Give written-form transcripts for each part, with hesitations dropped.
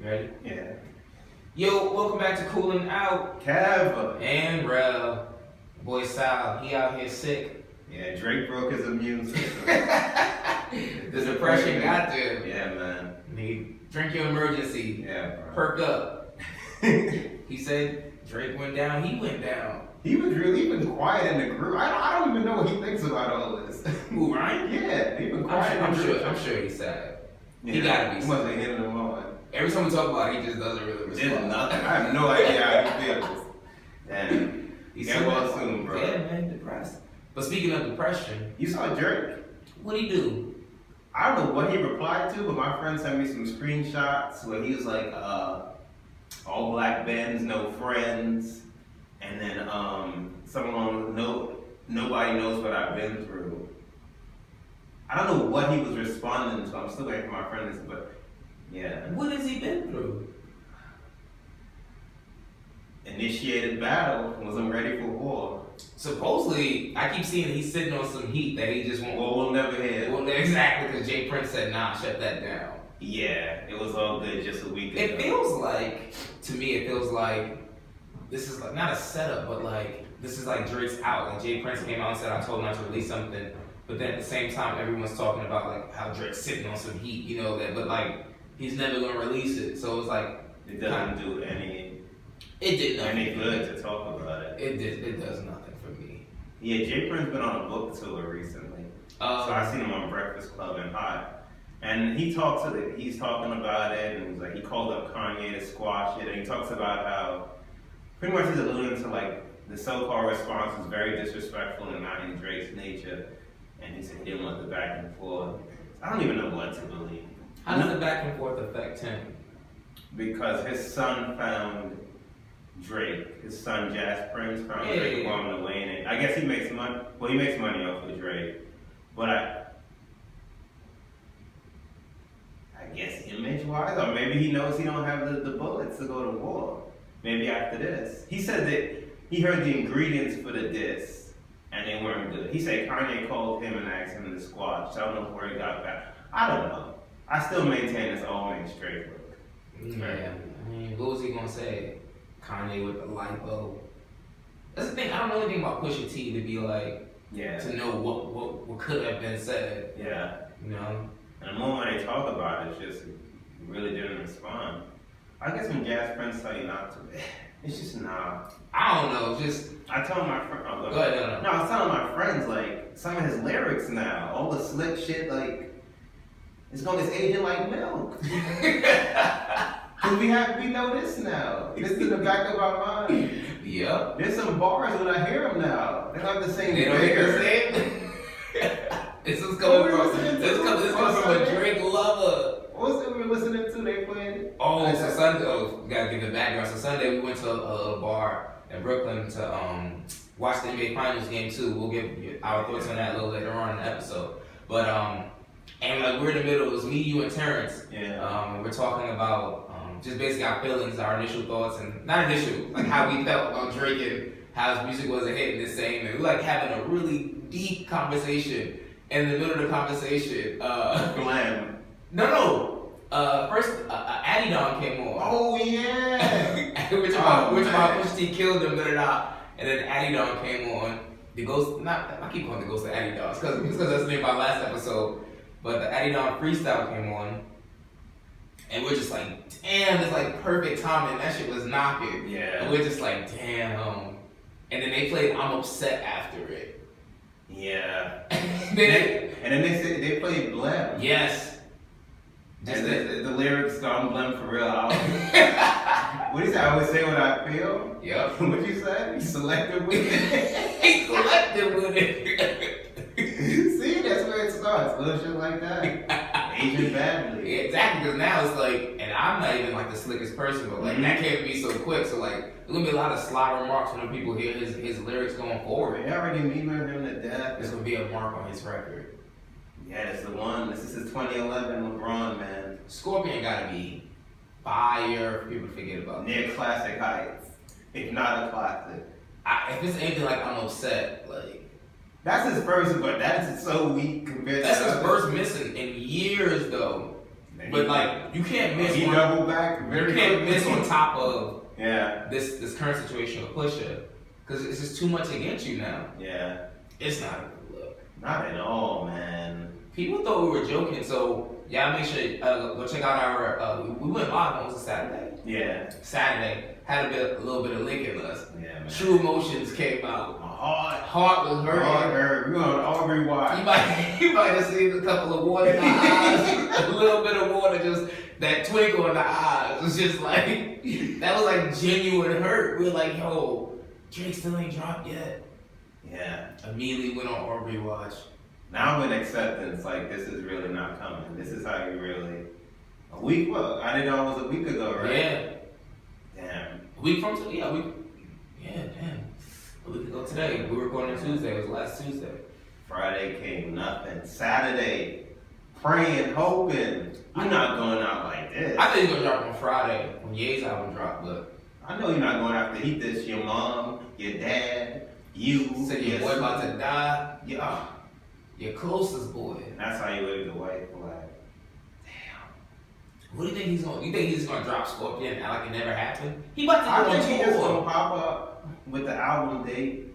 Ready? Yeah. Yo, welcome back to Coolin Out Kev and Jarel. Boy Sal, he out here sick. Yeah, Drake broke his immune system. The depression got to him. Yeah, man. Drink your emergency. Yeah, bro. Perk up. He said Drake went down, he went down. He was really even quiet in the group. I don't even know what he thinks about all this. Who, Ryan? Yeah, he been quiet. I'm sure he's sad. Yeah, he gotta be sad. He wasn't hitting them on. Every time we talk about it, he just doesn't really respond. There's nothing. I have no idea how he feels. Damn. Get well soon, bro. Yeah, man, depressed. But speaking of depression, You saw Drake? what'd he do? I don't know what he replied to, but my friend sent me some screenshots where he was like, all black Benz, no friends. And then someone, nobody knows what I've been through. I don't know what he was responding to. I'm still waiting for my friend to, but yeah. What has he been through? Initiated battle, wasn't ready for war. Supposedly, I keep seeing he's sitting on some heat that he just won't. War will never hit. Well, exactly, because Jay Prince said, nah, shut that down. Yeah, it was all good just a week ago. It feels like, to me, this is like, not a setup, but like, this is like Drake's out. And Jay Prince came out and said, I told him not to release something. But then at the same time, everyone's talking about like how Drake's sitting on some heat, you know, that, but like, he's never gonna release it. So it's like, It doesn't do any nothing good to talk about it. It does nothing for me. Yeah, Jay Prince been on a book tour recently. So I seen him on Breakfast Club and Hot. And he's talking about it, and he's like, he called up Kanye to squash it, and he talks about how pretty much he's alluding to like the so-called response was very disrespectful and not in Drake's nature. And he said he didn't want the back and forth. I don't even know what to believe. How does the back and forth affect him? Because his son found Drake. His son Jazz Prince found Drake along the way, and I guess he makes money. Well, he makes money off of Drake, but I guess image-wise, or maybe he knows he don't have the bullets to go to war. Maybe after this, he said that he heard the ingredients for the diss, and they weren't good. He said Kanye called him and asked him to squash. So I don't know where he got that. I don't know. I still maintain it's all makes Drake look. Yeah, I mean, what was he gonna say? Kanye with the lipo. That's the thing. I don't know anything about Pusha T to be like, to know what could have been said. Yeah. You know. And the moment they talk about it, it's just he really didn't respond. I guess when Jazz Prince tell you not to, it's just nah. I don't know. Just I tell my friend. Go ahead. No, I was telling my friends like some of his lyrics now, all the slick shit like. It's aging like milk. Cause we know this now. This is in the back of our mind. Yep. There's some bars when I hear them now. They're not the same. They don't hear the same. This is coming from a Drake lover. What was it we were listening to? They played. Oh, so Sunday. Oh, gotta give the background. So Sunday we went to a bar in Brooklyn to watch the NBA Finals game too. We'll give our thoughts on that a little later on in the episode. But and like we're in the middle. It was me, you, and Terrence. Yeah. And we're talking about just basically our feelings, our initial thoughts, and not initial, like how we felt about Drake and how his music wasn't hitting the same. And we like having a really deep conversation. In the middle of the conversation, Glam. No. First, Addy Don came on. Oh yeah. Which Pusha T killed him, and then Addy Don came on. The ghost, I keep calling the ghost of Addy Don. It's because that's the name of our last episode. But the Addy Don freestyle came on, and we're just like, damn, it's like perfect timing. That shit was knocking. Yeah. And we're just like, damn. And then they played I'm Upset after it. Yeah. And then they said they played Blem. Yes. And the lyrics gone Blem for real. What do you say? I always say what I feel. Yep. What you say? You selective with it. He selective with it. See, that's where it starts. Little shit like that. Aging badly. Yeah, exactly. Because now it's like, and I'm not even like the slickest person, but like that can't be so quick. So like, there's gonna be a lot of sly remarks when people hear his lyrics going forward. They already memeing him to death. This will be a mark on his record. Yeah, it's the one. This is his 2011 Lebron, man. Scorpion gotta be fire for people to forget about. Near classic heights, if not a classic. If it's anything like I'm Upset, like that's his first, but that's so weak compared that's to his first missing in years though. Yeah, But like, you can't miss. He doubled back. You can't miss on top of yeah this current situation with Pusha, because it's just too much against you now. Yeah. It's not a good look. Not at all, man. People thought we were joking, so y'all make sure go check out our. We went live. Was it Saturday? Yeah. Saturday had a little bit of Lincoln us. Yeah, man. True Emotions came out. My heart was hurting. Heart hurt. We on Aubrey Watch. You might have seen a couple of water in the eyes, a little bit of water, just that twinkle in the eyes. It was just like that was like genuine hurt. We were like, yo, Drake still ain't dropped yet. Yeah. Immediately went on Aubrey Watch. Now I'm in acceptance, like this is really not coming. This is how you really a week. Well, I didn't know it was a week ago, right? Yeah. Damn. A week from today? Yeah, damn. A week ago today. We were recording on Tuesday. It was last Tuesday. Friday came nothing. Saturday, praying, hoping. You're not going out like this. I think he's gonna drop on Friday when Ye's album dropped, but I know you're not going after he this your mom, your dad, you. Said your boy about to die. Yeah. Your closest boy. That's how you wave the white flag. What do you think he's gonna? You think he's gonna drop Scorpion and act like it never happened? He about to go on I think he just tour. gonna pop up with the album date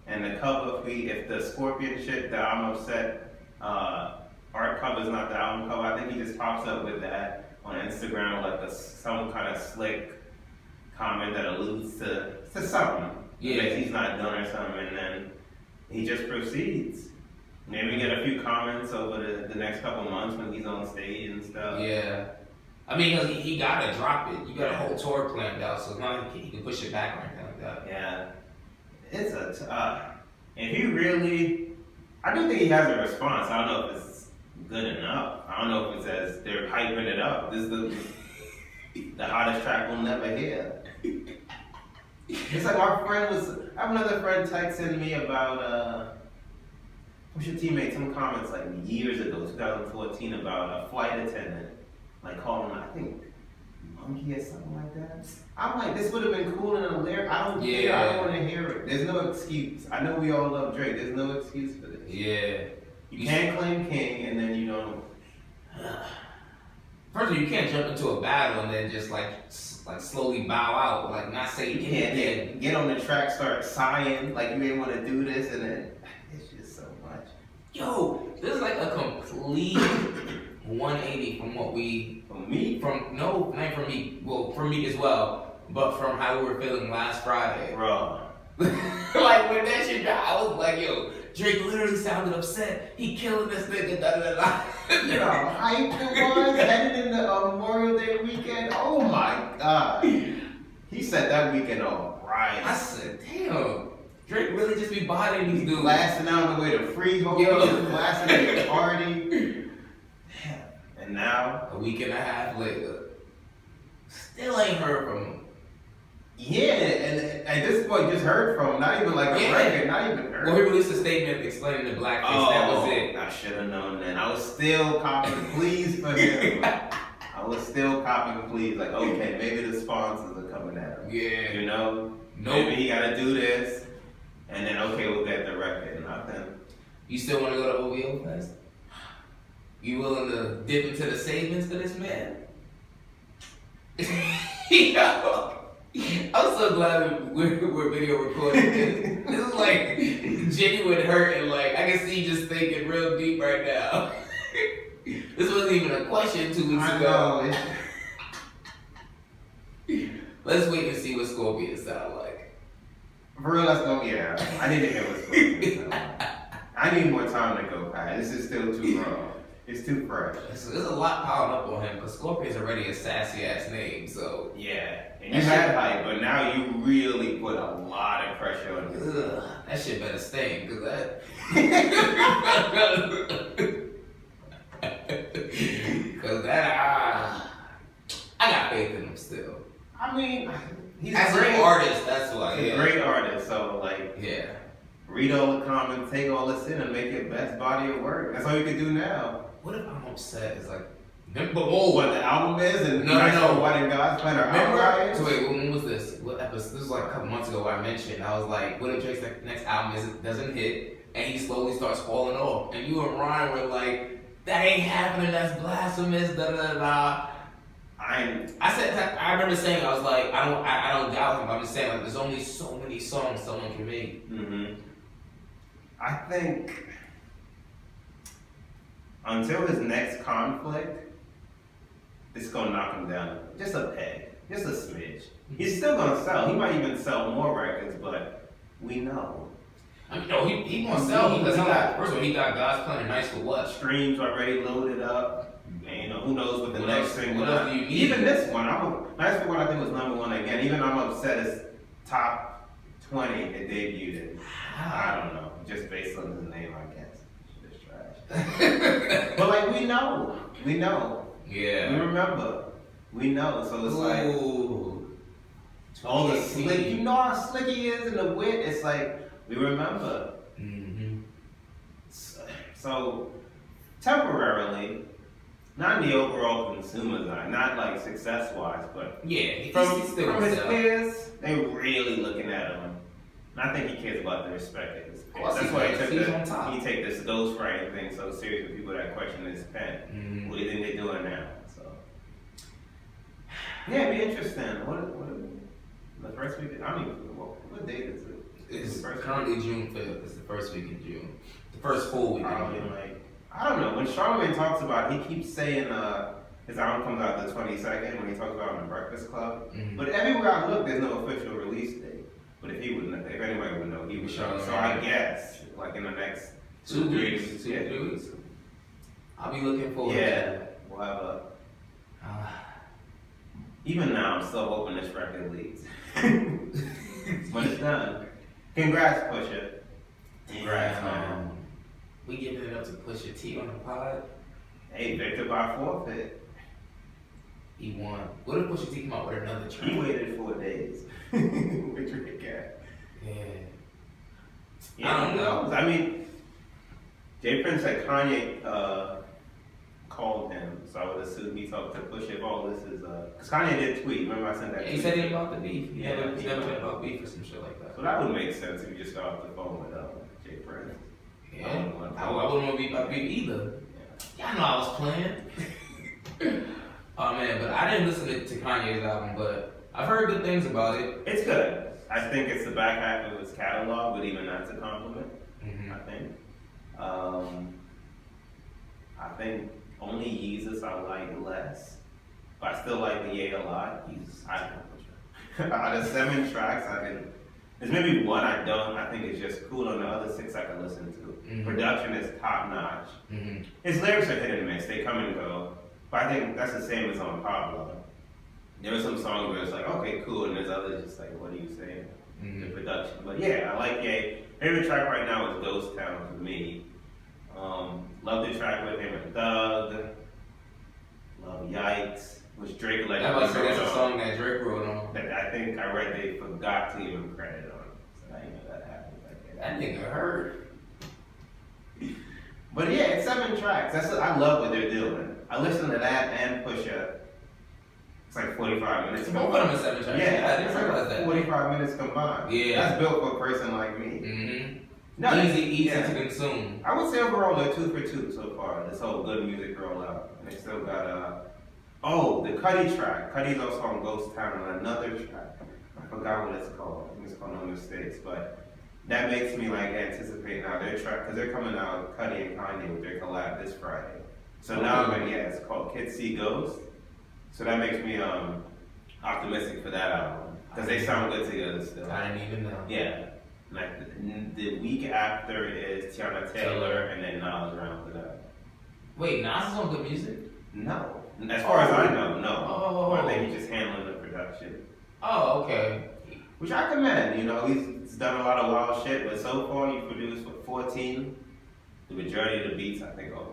and the cover fee. If the Scorpion shit, the I'm upset art cover is not the album cover. I think he just pops up with that on Instagram, like some kind of slick comment that alludes to something. Yeah, that he's not done or something, and then he just proceeds. Maybe get a few comments over the next couple months when he's on stage and stuff. Yeah. I mean, cause he gotta drop it. You got a whole tour planned out, so it's not like he can push it back or anything like that. Yeah. It's if he really, I do think he has a response. I don't know if it's good enough. I don't know if it's as they're hyping it up. This is the hottest track we'll never hear. It's like I have another friend texting me about, Pusha T made some comments like years ago, 2014, about a flight attendant, like calling him, I think, monkey or something like that. I'm like, this would have been cool in a lyric. I don't care. I don't want to hear it. There's no excuse. I know we all love Drake. There's no excuse for this. Yeah. You can't claim king and then you don't. First of all, you can't jump into a battle and then just like slowly bow out, like not say you can't get on the track, start sighing like you ain't want to do this, and then it's just so much. Yo, this is like a complete 180 from what we from me as well, but from how we were feeling last Friday. Bro. Like when that shit dropped, I was like, yo, Drake literally sounded upset. He killing this nigga, da da da. You know how hype it was headed into Memorial Day weekend? Oh my god. He set that weekend off right. I said, damn, Drake really just be bodying these dudes. Blasting out the way to Freehold, blasting at the party. Damn. And now, a week and a half later, still ain't heard from him. Yeah, and at this point, just heard from him. Not even like a record, not even heard. Well, he released a statement explaining the blackface. That was it. I should have known then. I was still copping pleas for him. I was still copping pleas. Like, okay, maybe the sponsors are coming at him. Yeah. You know? Maybe he got to do this. And then, okay, we'll get the record. Nothing. You still want to go to OVO Fest? You willing to dip into the savings for this man? Yo. I'm so glad we're video recording this. This is like genuine hurt, and like I can see you just thinking real deep right now. This wasn't even a question 2 weeks ago. Let's wait and see what Scorpion sound like. For real, let's go. Yeah, I need to hear what Scorpion sound like. I need more time to go past. This is still too raw. It's too fresh. There's a lot piling up on him because Scorpion's already a sassy ass name, so yeah. And you had hype, but now you really put a lot of pressure on you. That shit better stay, cause that. Cause that I got faith in him still. I mean, he's as a great artist. That's why. He's a great artist. So like, yeah. Read all the comments, take all this in, and make it best body of work. That's all you can do now. What if I'm upset? It's like, remember what the album is, and no. Why did God's plan our album? So wait, when was this? What episode? This was like a couple months ago. Where I mentioned, I was like, what if Drake's next album doesn't hit, and he slowly starts falling off, and you and Ryan were like, that ain't happening, that's blasphemous, da da da. I remember saying, I was like, I don't doubt him. I'm just saying, like, there's only so many songs someone can make. Mm-hmm. I think until his next conflict, it's gonna knock him down just a peg, just a smidge. He's still gonna sell. He might even sell more records, but we know. I mean, no, he gonna sell because first of all, he got God's Plan and Nice for What? Streams already loaded up. And, who knows what the next thing will be. Even this one, Nice for What I think was #1 again. Even I'm upset it's top 20 it debuted it. I don't know, just based on his name, I guess. Shit is trash. But like we know. Yeah. We remember. We know. So it's like all the slick. You know how slick he is in the wit. It's like we remember. Mm-hmm. So temporarily, not in the overall consumer's eye, not like success wise, but yeah, from his peers, they really looking at him. And I think he cares about the respect of his peers. That's why he take this ghostwriting thing so serious with people that question his pen. Mm-hmm. What do you think they're doing now? So yeah, it'd be interesting. What the first week? I don't even know what date is it? It's currently June 5th. It's the first week in June. The first full week in June. I don't know. When Charlamagne talks about, he keeps saying his album comes out the 22nd when he talks about it on the Breakfast Club. Mm-hmm. But everywhere I look, there's no official release date. But if anybody would know, he would know. So I guess, like in the next 2 weeks. 2 weeks. I'll be looking forward to that. We'll have a... even now, I'm still hoping this record leaks. But it's done. Congrats, Pusha. Congrats, man. We giving it up to Pusha T on the pod. Hey, victor by forfeit. He won. What if Pusha T come out with another track? He waited 4 days. With Drake at. Yeah. I don't know. I mean, J. Prince said Kanye called him, so I would assume he talked to Pusha if all this is because Kanye did tweet. Remember I sent that? He said it about the beef. He never been about beef or some shit like that. So that would make sense if you just got off the phone with J. Prince. Yeah, I wouldn't want to be about beef either. Y'all know I was playing. Oh man, but I didn't listen to Kanye's album, but I've heard good things about it. It's good. I think it's the back half of his catalog, but even that's a compliment. Mm-hmm. I think only Yeezus I like less, but I still like the Ye a lot. Out of 7 tracks, there's maybe one I don't. I think it's just cool. On the other 6 I can listen to. Mm-hmm. Production is top notch. Mm-hmm. His lyrics are hit and miss. They come and go. But I think that's the same as on Pablo. There were some songs where it's like, okay, cool, and there's others just like, what are you saying? Mm-hmm. The production. But yeah, I like Ye. Favorite track right now is Ghost Town for me. Love the track with him and Thug. Love Yikes, which Drake let that's a song that Drake wrote on. That I think I read they forgot to even credit on. So I didn't know that happened. That nigga hurt. But yeah, it's 7 tracks. I love what they're doing. I listen to that and Pusha. It's like 45 minutes. Both of them are 7 tracks. Yeah, I didn't realize that. 45 minutes combined. Yeah. That's built for a person like me. Mm-hmm. No, easy to consume. I would say overall they're 2 for 2 so far. This whole good music rollout. And they still got the Cudi track. Cudi's also on Ghost Town on another track. I forgot what it's called. I think it's called No Mistakes. But that makes me like anticipate now their track because they're coming out Cudi and Kanye with their collab this Friday. So now it's called Kids See Ghost. So that makes me optimistic for that album because they sound good together still. I didn't even know. Yeah. Like the week after is Tiana Taylor and then Nas rounds it up. Wait, Nas is on Good Music? No. As far as I know, no. Oh. Or I think he's just handling the production. Oh, okay. Which I commend. He's done a lot of wild shit, but so far he produced 14. The majority of the beats I think are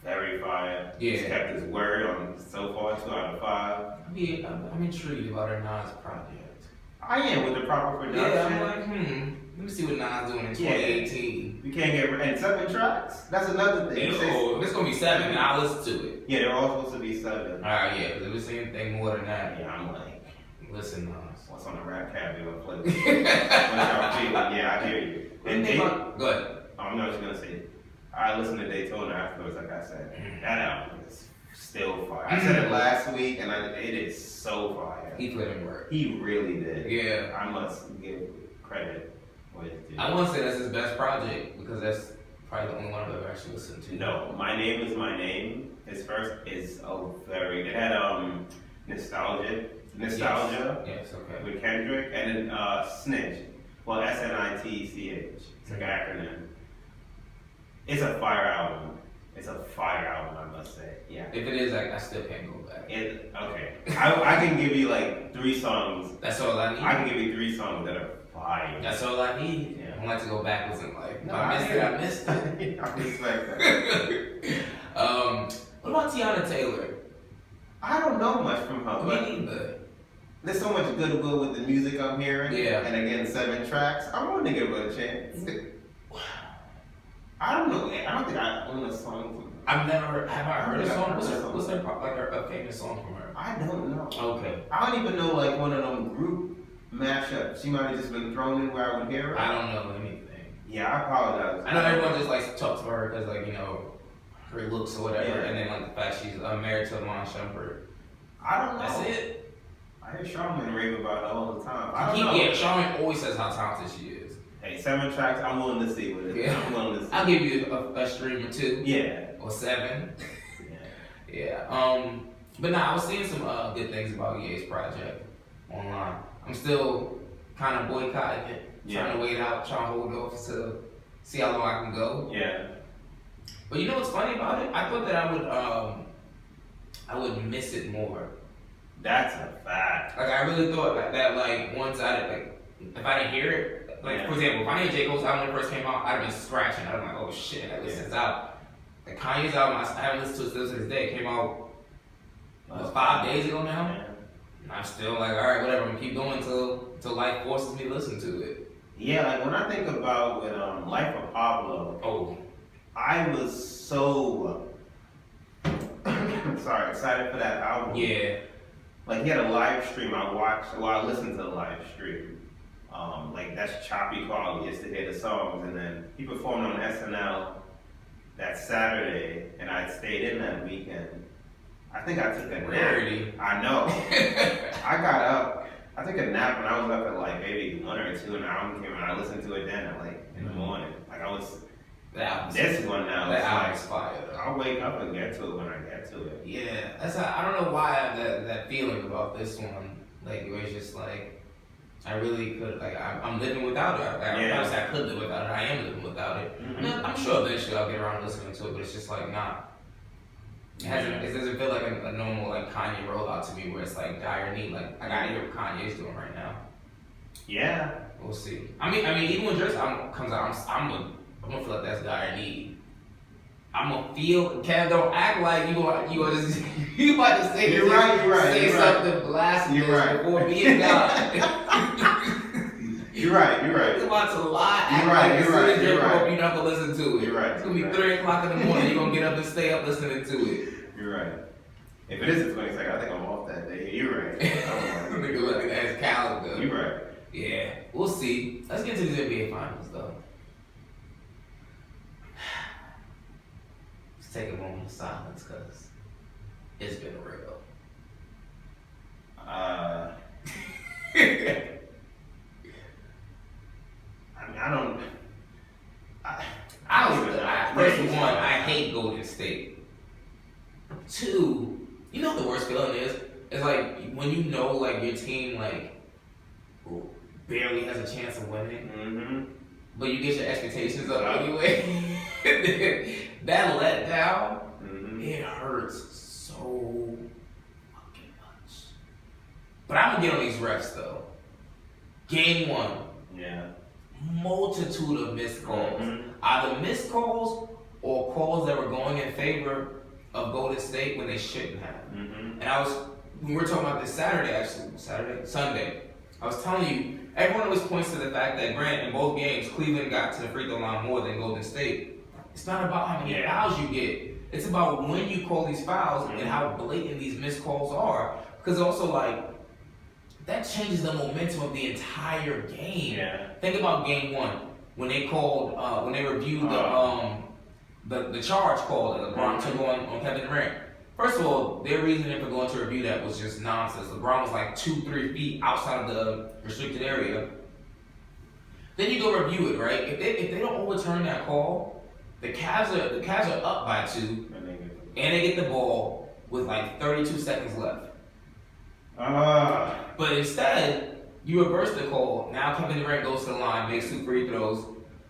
very fire. Yeah. He's kept his word on so far 2 out of 5. I'm intrigued about a Nas project. I am with the proper production. Yeah, I'm like, let me see what Nas doing in 2018. We can't get and 7 tracks. That's another thing. If it's gonna be 7, then I'll listen to it. Yeah, they're all supposed to be 7. Alright, yeah, because if it's anything more than that, yeah, I'm like, listen, Nas. What's on the rap cab? You're gonna play. What's y'all feeling? Yeah, I hear you. And go ahead. I'm not just gonna say, I listened to Daytona afterwards, like I said. That album is still fire. I said it last week, and it is so fire. He put in work. He really did. Yeah. I must give credit where it's due. I won't say that's his best project, because that's probably the only one I've ever actually listened to. No, My Name Is My Name. His first is it had Nostalgia. Yes, okay. With Kendrick, and then Snitch. Well, SNITCH. It's like an acronym. It's a fire album. I must say. Yeah. If it is, I still can't go back. Okay. I can give you like 3 songs. That's all I need. I can give you 3 songs that are fire. That's all I need. Yeah. I don't like to go backwards in life. No, I missed it. I respect that. What about Tiana Taylor? I don't know much from her. Me neither. There's so much goodwill with the music I'm hearing. Yeah. And again, 7 tracks. I want to give her a chance. I don't know. I don't think I own a song from her. Have I heard a song? What's her like a famous song from her? I don't know. Okay. I don't even know like one of them group mashups. She might have just been thrown in where I would hear her. I don't know anything. Yeah, I apologize. I know everyone just likes to talk to her because her looks or whatever, Yeah. and then like the fact she's married to Amon Shumpert. I don't know. That's it. I hear Charlamagne rave about her all the time. I don't know. Yeah, Charlamagne always says how talented she is. Hey, 7 tracks, I'm willing to see with it. Yeah. I'm willing to see. I'll give you a stream or 2. Yeah. Or 7. Yeah. Yeah. But nah, I was seeing some good things about Ye's project online. I'm still kind of boycotting it, trying to wait out, trying to hold off to see how long I can go. Yeah. But you know what's funny about it? I thought that I would miss it more. That's a fact. Like I really thought that once if I didn't hear it, for example, if I didn't hear J. Cole's album when it first came out, I'd have been scratching. I'd have been like, oh shit, that this is out. Like Kanye's album, I haven't listened to it still to this day. It came out 5 days ago now. Yeah. And I'm still like, all right, whatever. I'm gonna keep going until life forces me to listen to it. Yeah, like when I think about with Life of Pablo, I was so excited for that album. Yeah. Like he had a live stream I listened to the live stream. That's choppy quality just to hear the songs, and then he performed on SNL that Saturday, and I stayed in that weekend. I think I took a nap. Rarity. I know. I got up. I took a nap and I was up at maybe 1 or 2, and the album came and I listened to it then at in the morning. This one now. That album's fire. I'll wake up and get to it when I get to it. Yeah, I don't know why I have that feeling about this one. Like it was just I really could I'm living without it. Obviously I could live without it. I am living without it. Mm-hmm. I mean, I'm sure eventually I'll get around to listening to it, but it's just not. It doesn't feel like a normal Kanye rollout to me where it's dire need. I gotta hear what Kanye's doing right now. Yeah. We'll see. I mean even when Drake's album comes out, I'm gonna feel like that's dire need. I'm gonna feel. Kev, don't act like you about to say. You're right. Say something blasphemous before being God. You're right. You're about to lie. You're right. You're not gonna listen to it. You're right. It's gonna be 3 o'clock in the morning. You're gonna get up and stay up listening to it. You're right. If it is the 22nd, I think I'm off that day. You're right. Nigga looking at his calendar. You're right. Yeah, we'll see. Let's get to these NBA finals though. Let's take a moment of silence because it's been real. First of all, I hate Golden State. 2, you know what the worst feeling is? It's when you know your team barely has a chance of winning, but you get your expectations up anyway. That letdown, it hurts so fucking much. But I'm gonna get on these refs though. Game 1. Yeah. Multitude of missed calls. Either missed calls or calls that were going in favor of Golden State when they shouldn't have. And we were talking about this Sunday. I was telling you, everyone always points to the fact that Grant, in both games, Cleveland got to the free throw line more than Golden State. It's not about how many fouls you get. It's about when you call these fouls and how blatant these missed calls are. Because also, that changes the momentum of the entire game. Yeah. Think about game 1 when they called, when they reviewed the charge call that LeBron took on Kevin Durant. First of all, their reasoning for going to review that was just nonsense. LeBron was like 2-3 feet outside of the restricted area. Then you go review it, right? If they don't overturn that call, the Cavs are up by 2, and they get the ball with like 32 seconds left. But instead, you reverse the call. Now Kevin Durant goes to the line, makes 2 free throws,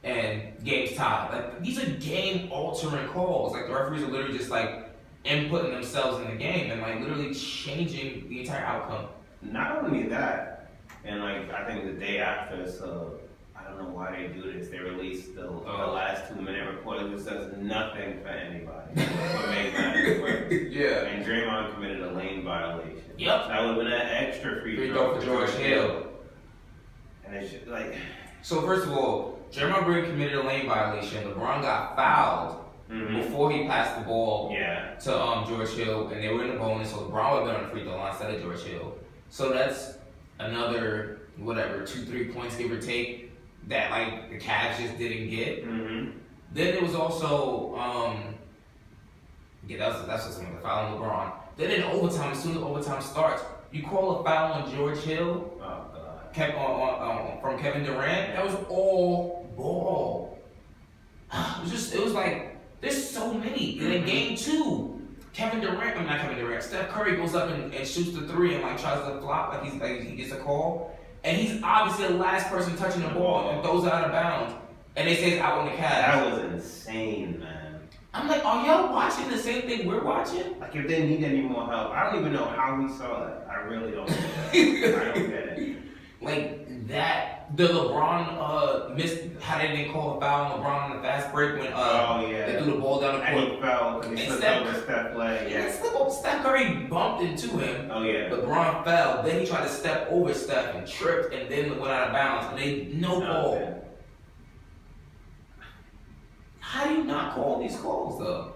and game's tied. Like, these are game-altering calls. Like, the referees are literally just like inputting themselves in the game and like literally changing the entire outcome. Not only that, and like I think the day after, so I don't know why they do this. They released the last 2-minute report, which does nothing for anybody. What made matters worse. Yeah. And Draymond committed a lane violation. Yep. So that would have been an extra free throw for George Hill. And it's just like. So first of all, Draymond Green committed a lane violation. LeBron got fouled before he passed the ball to George Hill, and they were in the bonus, so LeBron would have been on the free throw line instead of George Hill. So that's another 2-3 points give or take that like the Cavs just didn't get. Then it was also that's just some of the foul on LeBron. Then in overtime, as soon as overtime starts, you call a foul on George Hill. From Kevin Durant. That was all ball. It was like, there's so many. And in game 2, Steph Curry goes up and shoots the 3 and like tries to flop like he gets a call. And he's obviously the last person touching the ball and throws it out of bounds. And they say it's out on the Cavs. That was insane, man. I'm like, are y'all watching the same thing we're watching? Like, if they need any more help, I don't even know how we saw it. I really don't get it. I don't get it. Like that, the LeBron missed. How they didn't call a foul on LeBron on the fast break when they threw the ball down the court. And he fell because he slipped over Steph's leg. Steph Curry bumped into him. LeBron fell. Then he tried to step over Steph and tripped, and then went out of bounds. And they no call. Man. How do you not call these calls though?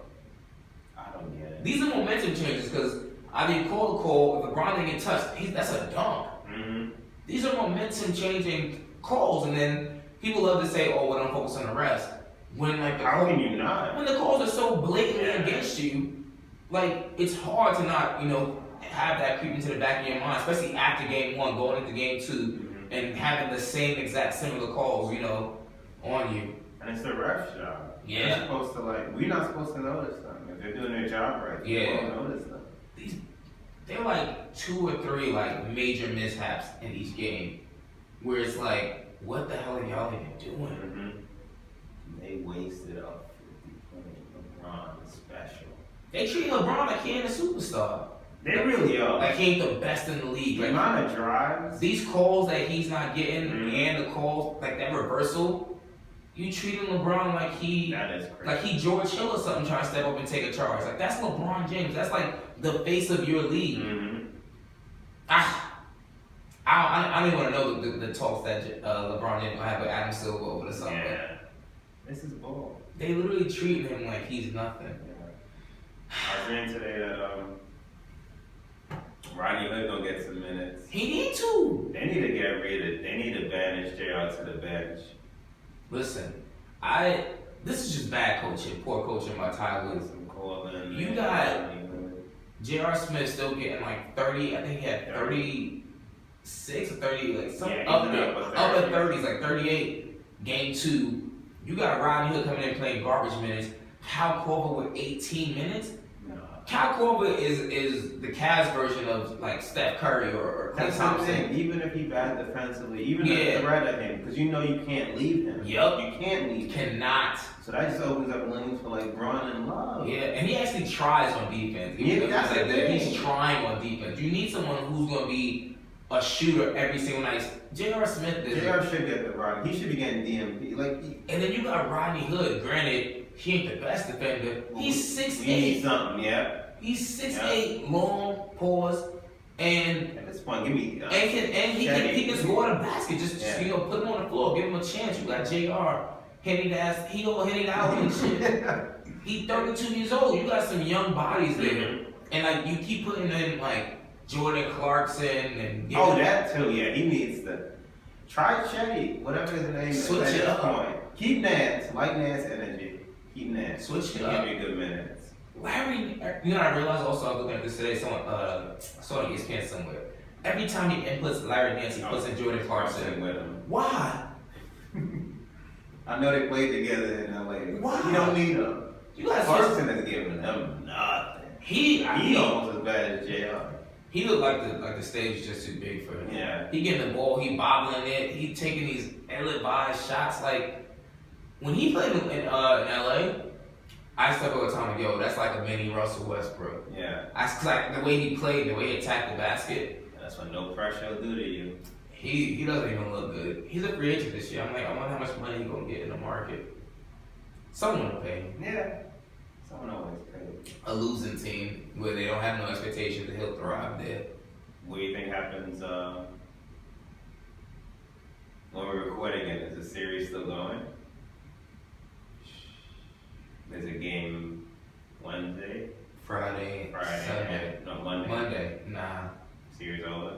I don't get it. These are momentum changes because I mean, call the call. If LeBron didn't get touched, that's a dunk. These are momentum changing calls, and then people love to say, "Oh, well, don't focus on the rest." When like how can you not? When the calls are so blatantly against you, like it's hard to not have that creep into the back of your mind, especially after game 1, going into game 2, and having the same exact similar calls, on you. And it's the ref's job. Yeah. They're supposed to we're not supposed to notice them if they're doing their job right. We won't notice them. They're like 2 or 3 like major mishaps in each game, where it's like, what the hell are y'all even doing? They wasted a 50-point LeBron special. They treat LeBron like he ain't a superstar. They really are. Like he ain't the best in the league. The amount of drives. These calls that he's not getting, and the calls like that reversal, you treating LeBron like he George Hill or something trying to step up and take a charge. Like that's LeBron James. That's like the face of your league. I don't even want to know the talks that LeBron James have with Adam Silver over the summer. Yeah. This is bull. They literally treat him like he's nothing. I was reading today that Rodney Hood gonna get some minutes. He need to. They need to get rid of. They need to banish JR to the bench. Listen, this is just bad coaching, poor coaching by Ty Lue. You got J.R. Smith still getting like 30. I think he had 36 or 30, like something up in the 30s, like 38. Game 2, you got Rodney Hood coming in playing garbage minutes. Kyle Korver with 18 minutes. Kyle Korver is the Cavs version of like Steph Curry or Klay Thompson. Even if he's bad defensively, even the threat of him, because you can't leave him. Yep. You can't leave him. Cannot. So that just opens up lanes for like Bron and Love. Yeah, and he actually tries on defense. That's like he's trying on defense. You need someone who's going to be a shooter every single night. J.R. Smith should get the Rodney. He should be getting DMP. And then you got Rodney Hood. Granted, he ain't the best defender. He's 6'8". We need something, He's 6'8", long, pause, and at this point, give me he can score the basket. Just put him on the floor, give him a chance. You got JR, Henny ass, he over Henny out and shit. He's 32 years old. You got some young bodies there, and like you keep putting in like Jordan Clarkson and that too. Yeah, he needs to try Shetty, whatever his name is. Switch it up. Point. Keep Nance, like Nance energy. Heating it. Switch it up. Give me good minutes. Larry, you know what I realized also, I was looking at this today, someone, I saw it on ESPN somewhere. Every time he inputs Larry Nance, he puts in Jordan Clarkson. With him. Why? I know they played together in LA. Why? You don't need him. You guys Clarkson is giving them nothing. He almost as bad as JR. He looked like the stage is just too big for him. Yeah. He getting the ball, he bobbling it, he taking these ill-advised shots. Like when he played in LA, I stuck over time and yo, that's like a mini Russell Westbrook. Yeah. That's like the way he played, the way he attacked the basket. That's what no pressure will do to you. He doesn't even look good. He's a free agent this year. I'm like, I wonder how much money he's gonna get in the market. Someone will pay him. Yeah. Someone always pays. A losing team where they don't have no expectation that he'll thrive there. What do you think happens when we record again? Is the series still going? There's a game Wednesday? Friday, Sunday. No, Monday. Monday, nah. Series over?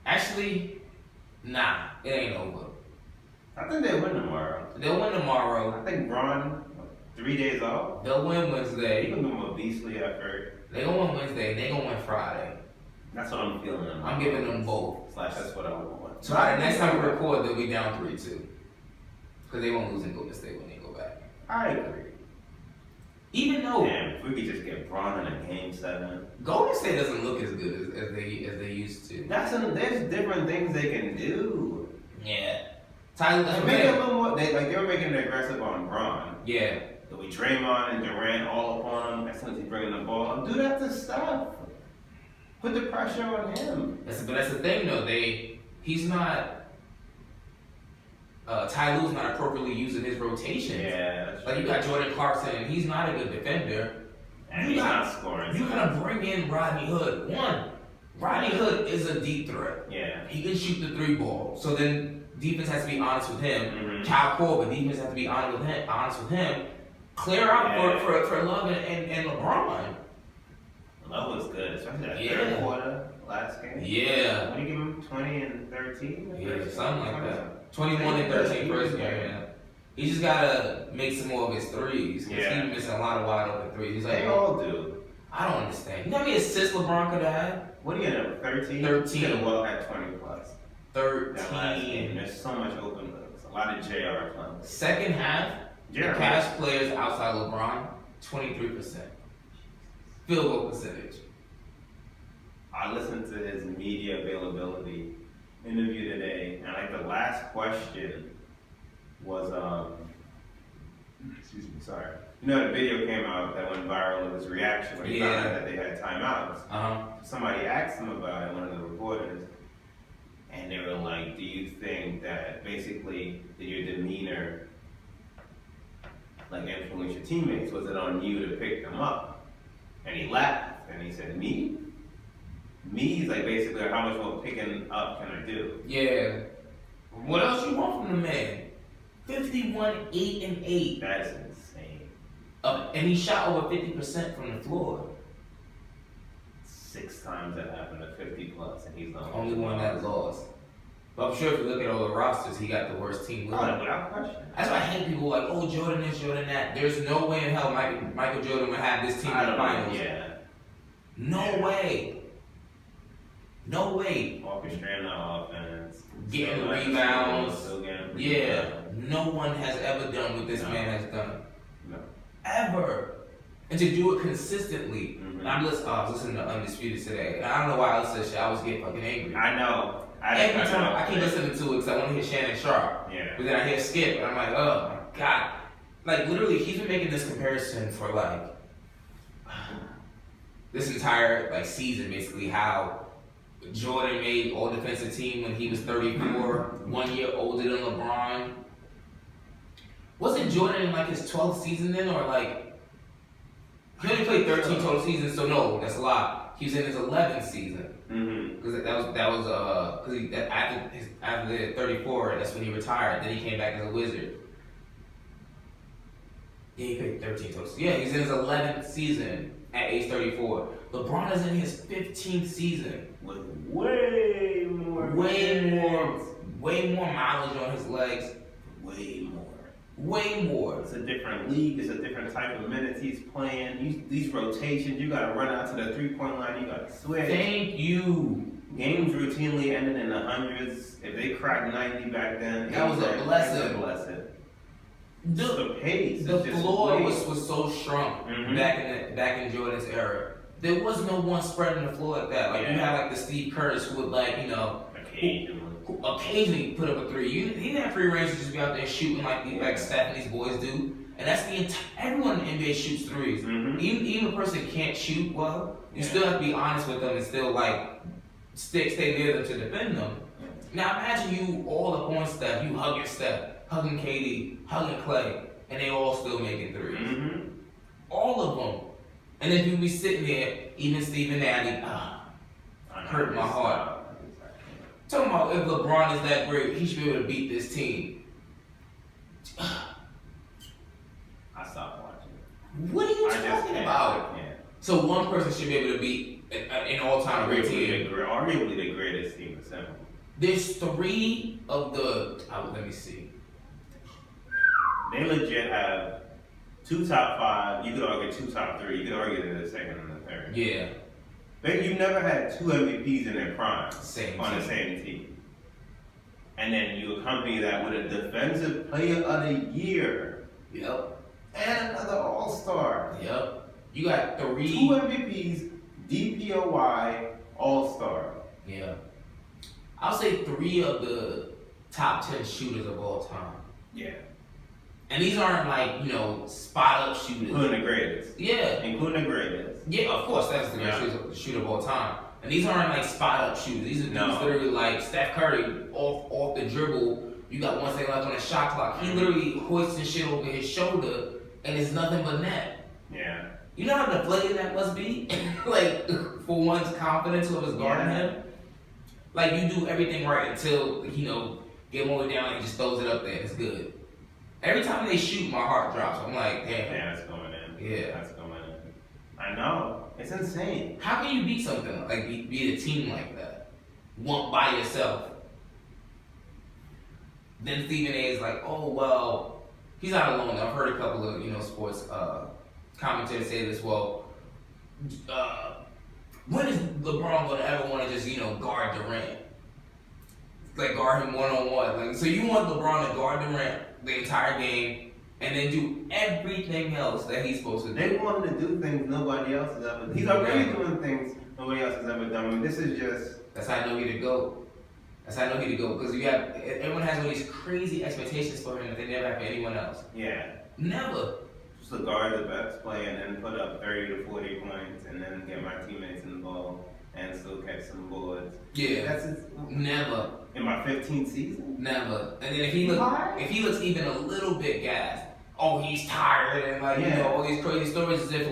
Actually, nah, it ain't over. I think they win tomorrow. They'll win tomorrow. I think Braun, 3 days off. They'll win He Wednesday. can give them a beastly effort. They gonna win Wednesday. They gonna win Friday. That's what I'm feeling. I'm giving them both. That's what I want. So the next time we record, they'll be down 3-2. Because they won't lose in Golden State when they go back. I agree. Even though Damn, if we could just get Braun in a game 7. Golden State doesn't look as good as they used to. There's different things they can do. Yeah. Tyler, Make it a little more. They were making it aggressive on Braun. Yeah. So we Draymond and Durant all upon him as soon as he's bringing the ball. Do that to Steph. Put the pressure on him. But that's the thing though. He's not. Ty Lue's not appropriately using his rotations. Yeah. Like you got Jordan Clarkson, and he's not a good defender. And he's not scoring. You gotta bring in Rodney Hood. Rodney Hood is a deep threat. Yeah. He can shoot the 3 ball. So then defense has to be honest with him. Mm-hmm. Kyle Korver, defense has to be honest with him. Clear out for Love and LeBron. Love was good, especially that Yeah. third quarter last game. Yeah. What do you give him? 20 and 13? Yeah, something like that. 21 and 13 first game. Yeah. He just gotta make some more of his threes. Yeah. He's missing a lot of wide open threes. He's like, They all do. I don't understand. You know how many assists LeBron could have had? What do you know? 13? 13. Could have well had 20 plus. 13. That last game. There's so much open looks. A lot of JR playing. Second half, the cash players outside LeBron, 23%. Field goal percentage. I listened to his media availability interview today, and like the last question was, excuse me, sorry. You know, the video came out that went viral of his reaction when he found out that they had timeouts. Somebody asked him about it, one of the reporters, and they were like, do you think that basically that your demeanor like influenced your teammates? Was it on you to pick them up? And he laughed, and he said, me? Me is like basically how much more picking up can I do? Yeah. What else you want from the man? 51, 8 and 8. That's insane. And he shot over 50% from the floor. 6 times that happened to 50 plus, and he's the Only one that lost. But I'm sure if you look at all the rosters, he got the worst team. Without question. That's why I hate people like, oh, Jordan this, Jordan that. There's no way in hell Michael Jordan would have this team in the finals. Yeah. No way. No way. Orchestrating the offense. Getting rebounds. Yeah. No one has ever done what this man has done. No. Ever. And to do it consistently. Mm-hmm. I was listening to Undisputed today. And I don't know why I listen to that shit. I always get fucking angry. I know. Every time I keep listening to it because I want to hear Shannon Sharp. Yeah. But then I hear Skip and I'm like, oh my God. Like literally he's been making this comparison for like this entire like season basically, how Jordan made all defensive team when he was 34, 1 year older than LeBron. Wasn't Jordan in like his 12th season then, or like he only played 13 total seasons? So no, that's a lot. He was in his 11th season because after the 34, that's when he retired. Then he came back as a Wizard. Yeah, he played 13 total seasons. Yeah, he's in his 11th season at age 34. LeBron is in his 15th season. With way more mileage on his legs. Way more. Way more. It's a different league. It's a different type of minutes he's playing. These rotations, you got to run out to the 3-point line. You got to switch. Thank you. Games routinely ended in the hundreds. If they cracked 90 back then, that was a blessing. That's a blessing. The pace. The floor was so shrunk back in Jordan's era. There was no one spreading the floor like that. Like you had like the Steve Curtis who would like who occasionally put up a three. He didn't have free range to just be out there shooting like Steph and these boys do. And that's everyone in the NBA shoots threes. Mm-hmm. Even a person can't shoot well, you still have to be honest with them and still like stay near them to defend them. Now imagine you all up on Steph, you hugging Steph, hugging KD, hugging Clay, and they all still making threes. Mm-hmm. All of them. And then you be sitting there, even Stephen Addy, hurt my heart. Talking about if LeBron is that great, he should be able to beat this team. I stopped watching. What are you talking about? So one person should be able to beat an all-time great team. Arguably the greatest team assembled. There's three of the. Let me see. They legit have 2 top 5. You could argue 2 top 3. You could argue they're the second and the third. Yeah. You never had 2 MVPs in their prime the same team. And then you accompany that with a defensive player of the year. Yep. And another all-star. Yep. You got 3. 2 MVPs, DPOY, all-star. Yeah. I'll say 3 of the top 10 shooters of all time. Yeah. And these aren't like, spot-up shooters. Including the greatest. Yeah. Including the greatest. Yeah, of course, that's the greatest shooter of all time. And these aren't like spot-up shooters. These are dudes literally like Steph Curry off the dribble. You got 1 second left on the shot clock. He literally hoists and shit over his shoulder, and it's nothing but net. Yeah. You know how deflating that must be? Like, for one's confidence who was guarding him? Like, you do everything right until, get more down and just throws it up there. It's good. Every time they shoot, my heart drops. I'm like, damn. Yeah, that's going in. Yeah. That's going in. I know. It's insane. How can you beat something like beat a team like that? One by yourself. Then Stephen A is like, oh well, he's not alone. I've heard a couple of sports commentators say this. Well, when is LeBron gonna ever want to just guard Durant? Like guard him one-on-one. Like, so you want LeBron to guard Durant the entire game and then do everything else that he's supposed to do. They want him to do things nobody else has ever done. He's already doing things nobody else has ever done. I mean, this is just... That's how I know he to go. That's how I know he to go. Because everyone has all these crazy expectations for him that they never have for anyone else. Yeah. Never. Just to guard the best player and then put up 30 to 40 points and then get my teammates involved and still catch some boards. Yeah. That's never. In my 15th season? Never. And then if he looks even a little bit gassed, oh, he's tired and all these crazy stories as if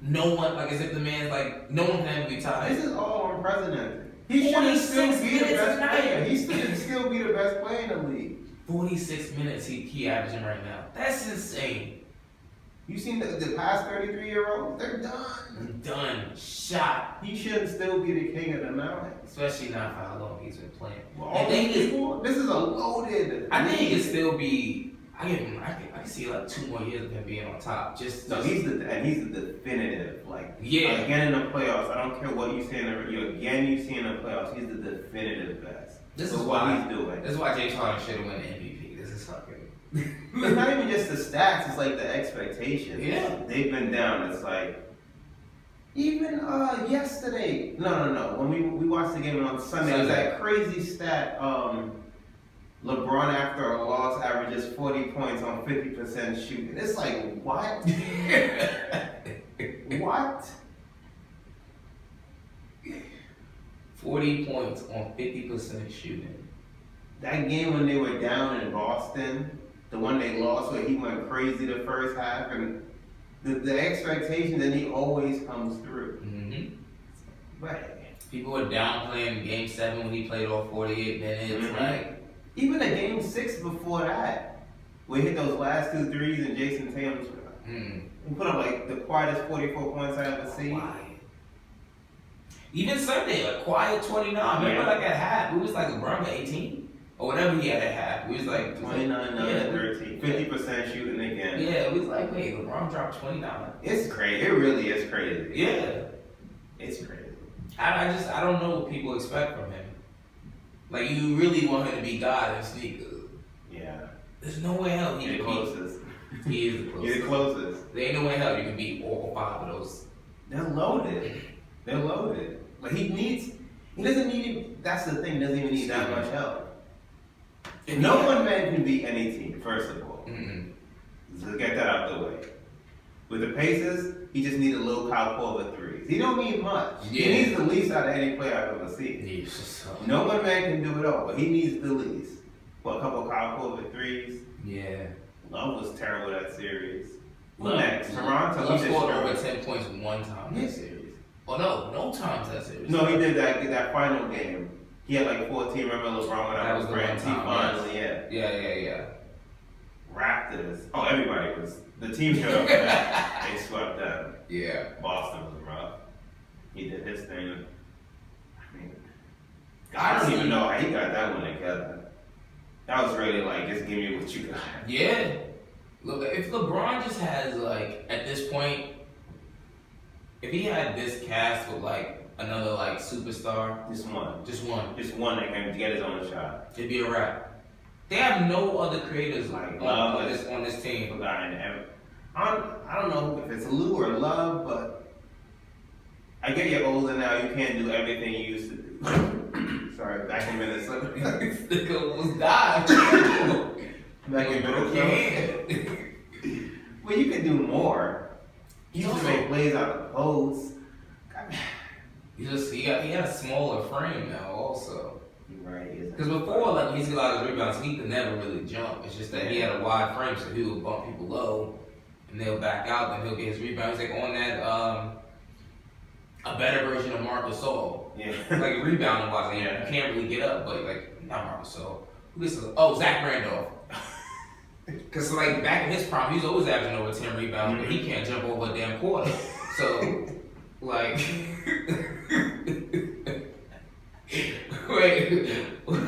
no one, as if the man's no one can ever be tired. This is all unprecedented. He should still be the best player. He should still be the best player in the league. 46 minutes he averaging right now. That's insane. You seen the past 33-year-olds? They're done. Done. Shot. He shouldn't still be the king of the mountain. Especially not for how long he's been playing. Well, all these people, this is a loaded. I think he can still be. I can see 2 more years of him being on top. He's the definitive. Again in the playoffs. I don't care what you see in the playoffs. He's the definitive best. This is what he's doing. This is why James Harden should have won the MVP. This is fucking. It's not even just the stats. It's the expectations. Yeah. They've been down. It's even yesterday. No. When we watched the game on Sunday, it was that crazy stat. LeBron after a loss averages 40 points on 50% shooting. It's what? What? 40 points on 50% shooting. That game when they were down in Boston, the one they lost where he went crazy the first half, and the expectation that he always comes through. Mm-hmm. But people were downplaying Game 7 when he played all 48 minutes. Mm-hmm. Even a Game 6 before that, where he hit those last 2 threes and Jason Tatum's he put up the quietest 44 points I ever seen. Quiet. Even Sunday, a quiet 29. Remember at half, it was LeBron got 18. or whatever he had at half. We was like 29, 9, 13, 50% shooting again. Yeah, we was like, wait, LeBron dropped 29. It's crazy. It really is crazy. Yeah, it's crazy. I don't know what people expect from him. Like, you really want him to be God in sneakers. Yeah. There's no way hell he He's the closest. He is the closest. He's the closest. There ain't no way hell you can beat all 5 of those. They're loaded. Like, he doesn't need, that's the thing, he doesn't even need that much help. No one man can beat any team, first of all. So get that out the way. With the Pacers, he just needs a little Kyle Korver threes. He don't need much. Yeah. He needs the least out of any player I've ever seen. No one man can do it all, but he needs the least. Well, a couple of Kyle Korver threes. Yeah. Love was terrible that series. Love, next? Toronto. Love scored over 10 points one time that series. Oh no times that series. No, he did that final game. He had like 14. Remember LeBron when I was Grant T finally? Yeah. Raptors. Oh, everybody was. The team showed up for that. They swept them. Yeah. Boston was rough. He did his thing. I mean, I don't even know how he got that one together. That was really like, just give me what you got. Yeah. Look, if LeBron just has like, at this point, if he had this cast with like another like superstar, just one that can get his own shot, it'd be a wrap. They have no other creators like on this team. I don't know if it's Lou or Love, but I get you're older now. You can't do everything you used to do. Sorry, back in Minnesota. The girl almost died. Back in Minnesota. Well, you can do more. He used to make plays out of posts. He had a smaller frame now also. Right. Because before, like, he's got a lot of rebounds, he could never really jump. It's just that he had a wide frame, so he would bump people low, and they'll back out, then he'll get his rebounds. Like on that, a better version of Marcus Gasol. Yeah. Like rebounding wise, you can't really get up, but like not Marcus Gasol. Zach Randolph. Because like back in his prime, he was always averaging over 10 rebounds, but he can't jump over a damn quarter. So, like. Wait, but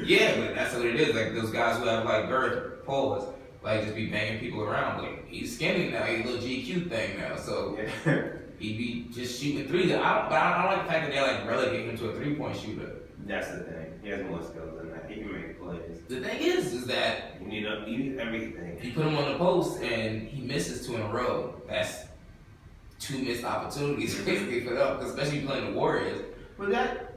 yeah, but that's what it is. Like those guys who have like girth, pause, like just be banging people around. Like he's skinny now, he's a little GQ thing now, so he be just shooting threes. But I don't like the fact that they like relegate him to a 3-point shooter. That's the thing. He has more skills than that. He can make plays. The thing is that you need everything. You put him on the post and he misses 2 in a row. That's 2 missed opportunities basically for them, especially playing the Warriors. But that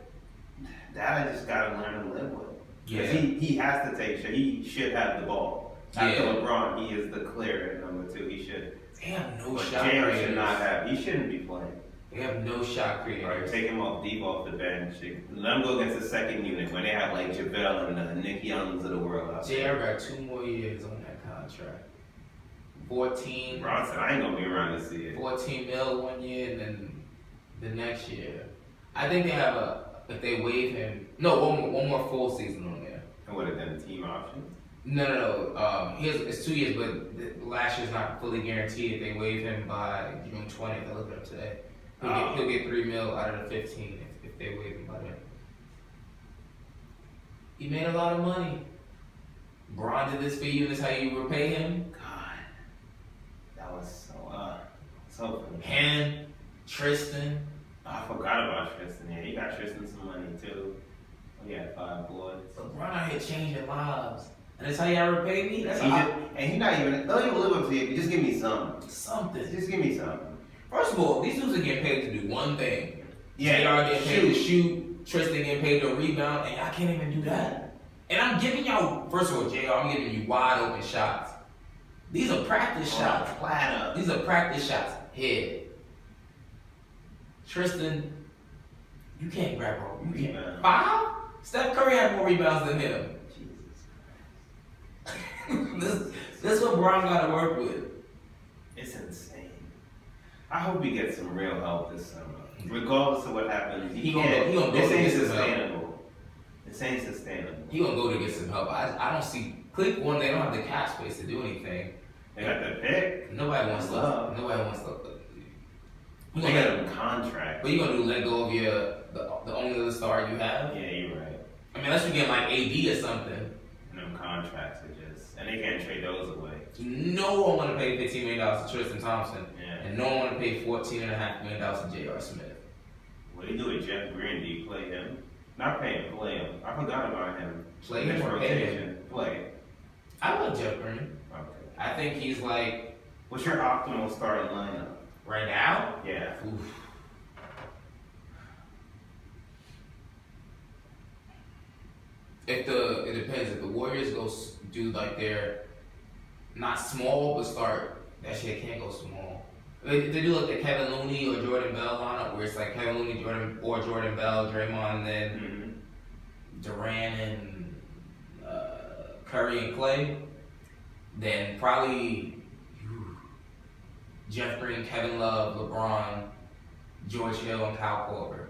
I just gotta learn to live with. Yeah. He has to take shot. He should have the ball. After LeBron, he is the clear number 2. He should. They have no but shot Jarel creators. Should not have. He shouldn't be playing. They have no shot creators. Right, take him off deep off the bench. Let him go against the second unit when they have like JaVale and Nick Youngs of the world out there. Jarel got 2 more years on that contract. 14. Bronson, I ain't gonna be around to see it. 14 mil 1 year, and then the next year. I think they have if they waive him, one more full season on there. And what, then team option? No. It's 2 years, but last year's not fully guaranteed. If they waive him by June 20th, I looked it up today. He'll get 3 mil out of the 15 if they waive him by then. He made a lot of money. Bron did this for you, and this how you repay him? God. That was so funny. Him, Tristan. I forgot about Tristan. Yeah, he got Tristan some money too. He had 5 boys. LeBron out here changing lives. And that's how y'all repay me? That's and he not even, don't even live up to it. Just give me something. Just give me something. First of all, these dudes are getting paid to do one thing. Yeah. JR getting paid to shoot, Tristan getting paid to rebound, and y'all can't even do that. And I'm giving y'all, first of all, JR, I'm giving you wide open shots. These are practice shots. Platter. These are practice shots. Head. Tristan, you can't grab a rebound. 5? Steph Curry had more rebounds than him. This is what Bron got to work with. It's insane. I hope he gets some real help this summer. Regardless of what happens, this ain't sustainable. This ain't sustainable. He gonna go to get some help. I don't see Cleveland. They don't have the cap space to do anything. They got the pick. Nobody wants to. They got him contract. But you gonna do let go of the only other star you have? Yeah, you're right. I mean, unless you get like AD or something. And them contracts are just, and they can't trade those away. No one want to pay $15 million to Tristan Thompson, and no one want to pay $14.5 million to J.R. Smith. What do you do with Jeff Green? Do you play him? Not pay him, play him. I forgot about him. Play him or pay him? Play. I love Jeff Green. Okay. I think he's like. What's your optimal starting lineup? Right now? Yeah. Oof. It depends. If the Warriors go do like their not small but start, that shit can't go small. They do like the Kevin Looney or Jordan Bell lineup where it's like Kevin Looney, Jordan Bell, Draymond, and then Durant and Curry and Clay. Then probably Jeff Green, Kevin Love, LeBron, George Hill, and Kyle Korver.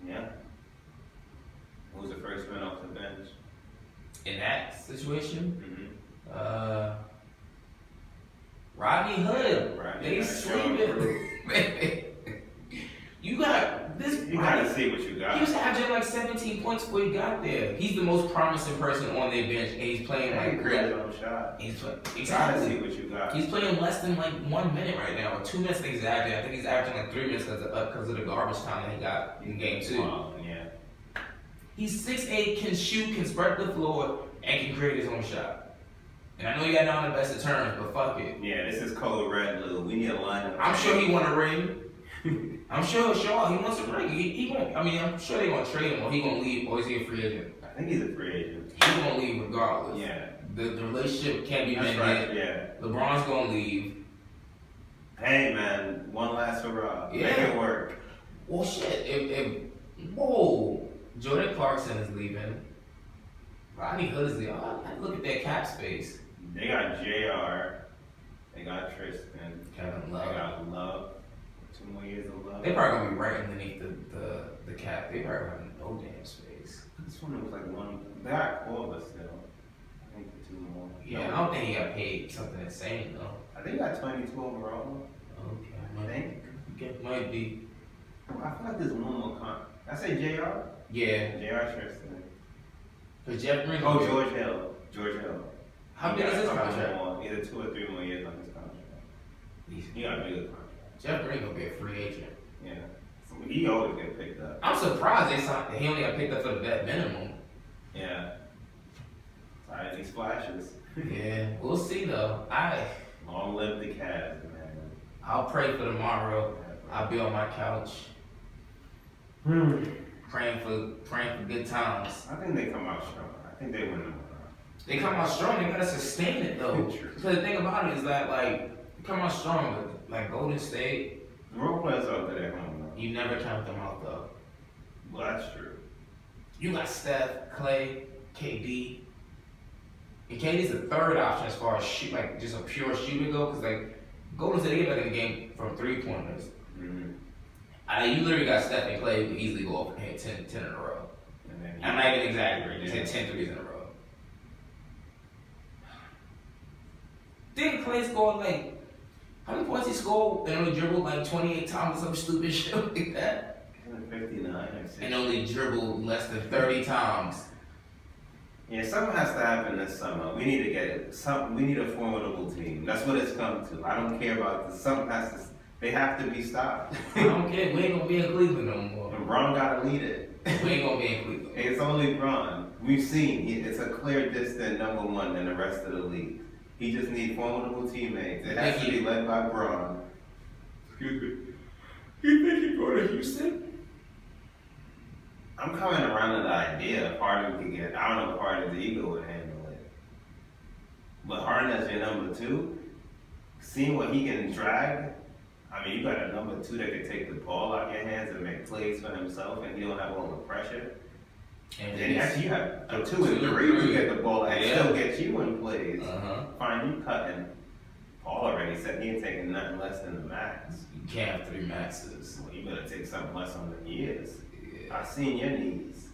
Yeah. Who's the first man off the bench? In that situation, Mm-hmm. Rodney Hood. They sleeping. You got this. You gotta see what you got. He was averaging like 17 points before he got there. He's the most promising person on their bench, and he's playing like great shot. He's exactly. Gotta see what you got. He's playing less than like 1 minute right now, or 2 minutes. I think he's averaging. I think he's averaging like 3 minutes because of the garbage time that he got in game 2. Yeah. He's 6'8", can shoot, can spread the floor, and can create his own shot. And I know you got not on the best of terms, but fuck it. Yeah, this is cold red blue. We need a lineup. I'm sure he want a ring. I'm sure he wants a ring. He won't. I mean, I'm sure they gonna trade him, or he gonna leave, or is he a free agent? I think he's a free agent. He's gonna leave regardless. Yeah. The relationship can't be mended. Right, yeah. LeBron's gonna leave. Hey man, one last hurrah. Yeah. Make it work. Well, shit. Jordan Clarkson is leaving. Rodney Hood is leaving. Look at their cap space. They got JR. They got Tristan. Kevin Love. They got Love. 2 more years of Love. They probably gonna be right underneath the cap. They probably have no damn space. This one was like one. They got Korver still. I think for 2 more. Yeah, I don't think he got paid something insane though. I think he got 22 overall. Okay. I think. It might be. I feel like there's one more I say JR? Yeah. JR Tristan. Because Jeff Green. Oh, George Hill. How big is his contract? Either 2 or 3 more years on his contract. He got a bigger contract. Jeff Green gonna be a free agent. Yeah. So he always get picked up. I'm surprised he only got picked up for the vet minimum. Yeah. Sorry, these flashes. Yeah. We'll see though. Long live the Cavs, man. I'll pray for tomorrow. I'll be on my couch. Praying for good times. I think they come out strong. I think they win them. They come out strong. They gotta sustain it though. Because the thing about it is that like they come out strong, but like Golden State, the role players out there at home though. You never count them out though. Well, that's true. You got Steph, Clay, KD. And KD's the third option as far as like just a pure shooter go, because like Golden State, they get back in the game from 3-pointers. Mm-hmm. You literally got Steph and Clay who easily go up and hit 10 in a row. I'm not even exaggerating, just hit 10 threes in a row. Didn't Clay score like, how many points he scored and only dribbled like 28 times or some stupid shit like that? 59 or 60. And only dribbled less than 30 times. Yeah, something has to happen this summer. We need to get it. We need a formidable team. That's what it's come to. I don't care about this. Something has to. They have to be stopped. I don't care. We ain't gonna be in Cleveland no more. And Bron gotta lead it. We ain't gonna be in Cleveland. It's only Bron. We've seen it's a clear distant number one than the rest of the league. He just needs formidable teammates. It has to be led by Bron. Excuse me. You think he'd go to Houston? I'm coming around to the idea Harden could get. I don't know if Harden's ego would handle it. But Harden as your number 2, seeing what he can drag. I mean, you got a number 2 that can take the ball out of your hands and make plays for himself, and he don't have all the pressure. And then actually you have a 2 and 3 who get the ball and still get you in plays. Fine, you cutting. Paul already said he ain't taking nothing less than the max. You can't have 3 maxes. Well, you better take something less on the years. Yeah. I seen your knees.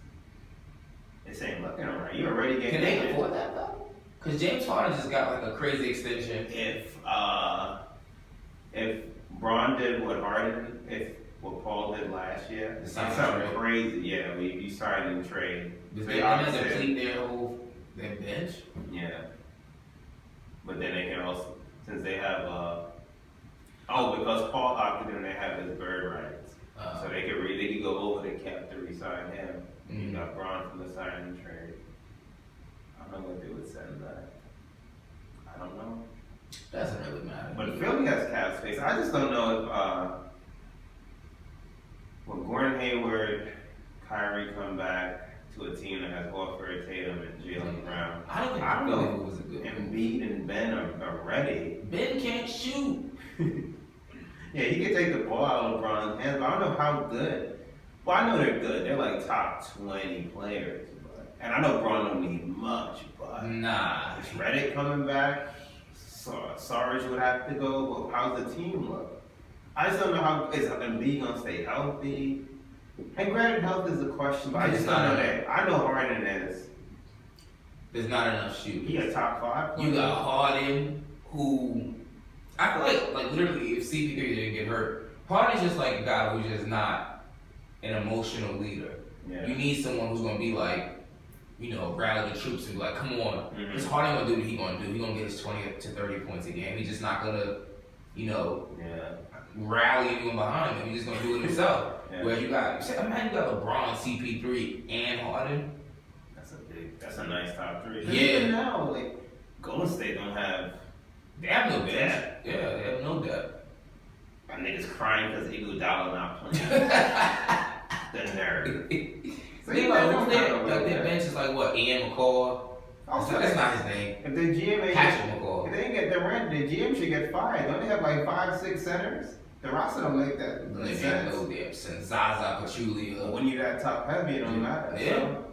This ain't looking right. You already getting. Can they afford that though? Because James Harden just got like a crazy extension. If if Bron did what Paul did last year, it's something crazy. Yeah, you signed in trade. Because they have to deplete their bench. Yeah, but then they can also, since they have because Paul opted in, they have his bird rights, so they could go over the cap to re-sign him. Mm-hmm. You got Bron from the signing trade. I don't know what they would send that. I don't know. Doesn't really matter. But Philly has cap space. I just don't know if when Gordon Hayward, Kyrie come back to a team that has Horford, Tatum, and Jaylen Brown. I don't think Philly was a good Embiid and Ben are ready. Ben can't shoot. Yeah, he can take the ball out of LeBron's hands, but I don't know how good. Well, I know they're good. They're like top 20 players. And I know Bron don't need much, but nah. Is Redick coming back? Sarge would have to go. Well, how's the team look? I just don't know how is Embiid gonna stay healthy. And granted, health is a question, but I just don't know that. I know Harden is. There's not enough shooters. He a top 5 player. You got Harden, who I feel like literally if CP3 didn't get hurt, Harden's just like a guy who's just not an emotional leader. Yeah. You need someone who's gonna be like, rally the troops and be like, come on. Because Harden gonna do what he gonna do. He gonna get his 20 to 30 points a game. He's just not gonna, rally anyone behind him. He's just gonna do it himself. Yeah. Where you got LeBron, CP3, and Harden. That's a nice top 3. Yeah. Even now, like Golden State don't have. They have no depth. Yeah, they have no depth. My niggas crying because Iguodala not playing. The nerd. So their bench is like what? Ian McCall. That's not his name. If the GM Patrick McCall. If they didn't get the rent, the GM should get fired. Don't they have like 5-6 centers? The roster don't make that sense. No damn sense. Zaza, Pachulia. When you're that top heavy, it don't matter. Yeah. So,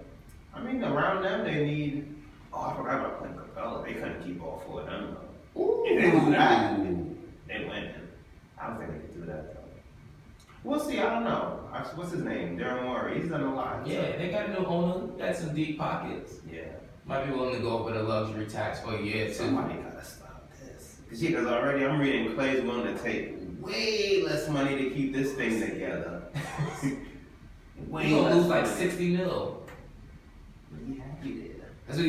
I mean, around them they need. I forgot about Clint Capella. They couldn't keep all 4 of them though. Ooh. If they do that, they win. I don't think they could do that though. We'll see. I don't know. What's his name? Daryl Morey. He's done a lot. Yeah, they got a new owner. Got some deep pockets. Yeah. Might be willing to go up with a luxury tax for a year too. Somebody gotta stop this. Because already I'm reading Clay's willing to take way less money to keep this thing together. Way gonna lose like 60 mil. Be happy there. That's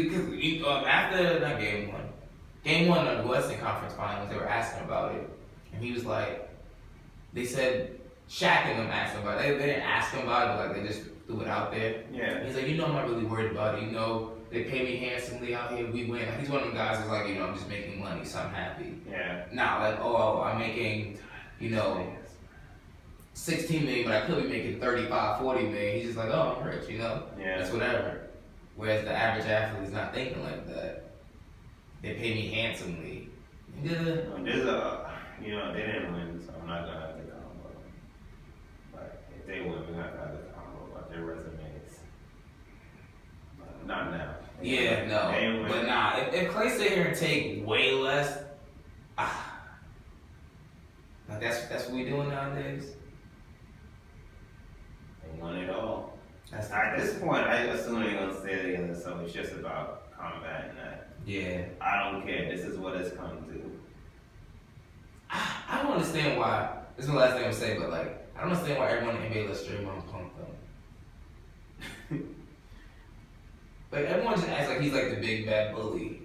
what after that game one of the Western Conference Finals, they were asking about it, and he was like, they said Shaq and them asked him about it. They didn't ask him about it, but like they just threw it out there. Yeah. He's like, I'm not really worried about it. They pay me handsomely out here. We win. Like, he's one of them guys that's like, I'm just making money, so I'm happy. Yeah. Not like, I'm making, 16 million, but I could be making 35, 40 million. He's just like, I'm rich, Yeah. It's whatever. Whereas the average athlete is not thinking like that. They pay me handsomely. Yeah. There's they didn't win, so I'm not gonna have the combo. But if they win, we're not gonna have the combo about their resumes. But not now. Yeah, no. But nah, if Clay sit here and take way less, like that's what we doing nowadays. They won it all. At this point, I assume they're gonna stay together, so it's just about combating that. Yeah. I don't care. This is what it's come to. I don't understand why. This is the last thing I'm saying, but like, I don't understand why everyone in the NBA lets Draymond punk them. Like, everyone just acts like he's like the big bad bully.